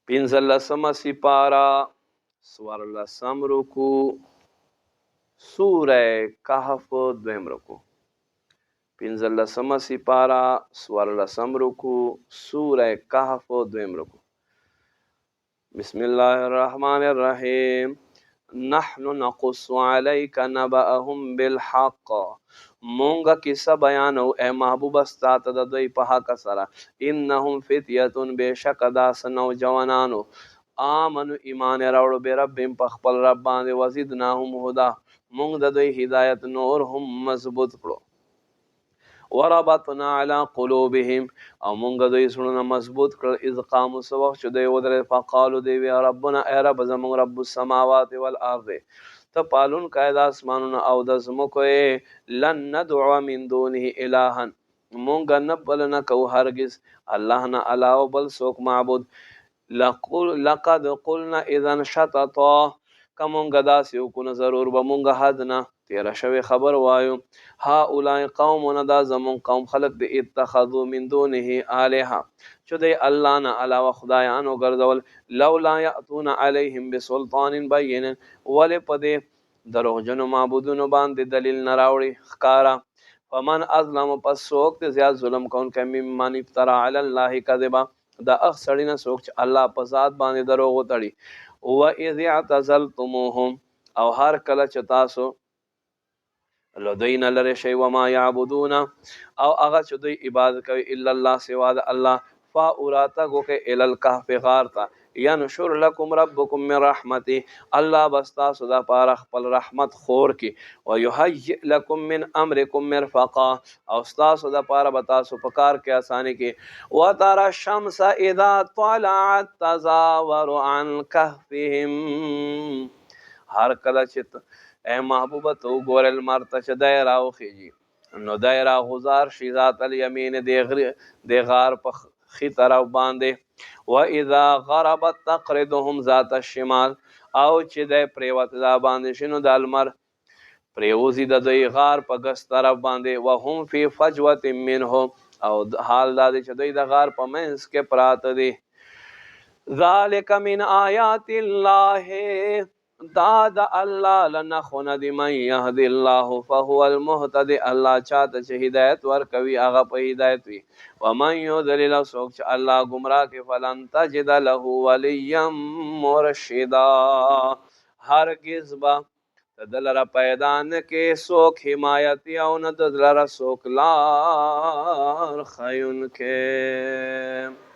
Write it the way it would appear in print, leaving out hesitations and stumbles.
پنځلسمه سپاره څوارلسم رکوع سوره کهف دویم رکوع. پنځلسمه سپاره څوارلسم رکوع سوره کهف دویم رکوع. بسم الله الرحمن الرحیم. نحن نقص عليك نبأهم بالحق. مونږه کیسه بیانو اے محبوب استاد د دوی په حق سره. انهم فتیه بشک داس نوجوانانو آمنو ایمان راوړو به ربهم په خپل رب باندې وزدناهم هدا مونږ د دوی هدایت نور هم مضبوط کړو. وربطنا على قلوبهم او مونږ دوی سړونه مضبوط کړ اذ قاموا سو وخت چې دوی ودرې فقالوا دی وی ربنا ای رب زمون رب السماوات والارض ته پالون قاعده اسمانونه او د زمکو لن ندعو من دونه الها مونږ نه بل نه کو هرگز الله نه علاوه بل څوک معبود لقد قلنا اذا شططا کومګه داسې وکړو ضرور به مونږ حد نه تیره شوی خبر وایو. ها اولای قومونه دا زمون قوم خلق د اتخذوا من دونه الها چې دی الله نه علاوه خدایانو ګرځول. لولا یاتون علیهم بسلطان بین ول پدې دروغجنو معبودونو باندې دلیل نه راوړي ښکارا. فمن ازلم پس څوک ته زیات ظلم کون کمی من افترا علی الله کذبا دا اخسړی نه څوک چې الله په ذات باندې دروغ وتړي. و اذ اعتزلتموهم او هر کله چې تاسو لدین لری شی و ما یعبدون او هغه چې دوی عبادت کوي الا الله سوا د الله فاوراتا گو که ال الکهف غارتا ینشر لکم ربکم من رحمته الله بستا صدا پار خپل رحمت خور کی و یهیئ لکم من امرکم مرفقا او ستا صدا پار بتا سو پکار کے آسانی کی و ترى الشمس اذا طلعت تزاور عن كهفهم هر کله چې اے محبوبه تو ګورل مرته چې دایره او خيږي نو دایره غزار شي ذات الیمین دی غار په خي طرف باندې. و اذا غربت تقرضهم ذات الشمال او چې د پریوت دا باندې شنو د المر پریوزی د دوی غار په ګس طرف باندې وهم فی فجوه منه او حال دا چې دوی د غار په منځ کې پراته دي. ذالک من آیات الله دا د الله لنخونه دی من یهد الله فهو المهتدی الله چاته چې هدایت ورکوي هغه په هدایت وي. ومن یضلل سوک چې الله گمراه کې فلن تجد له ولیا مرشدا هرگز با تدلره پیدا نه کې سوک حمایت او نه تدلره سوک لار خیون کې.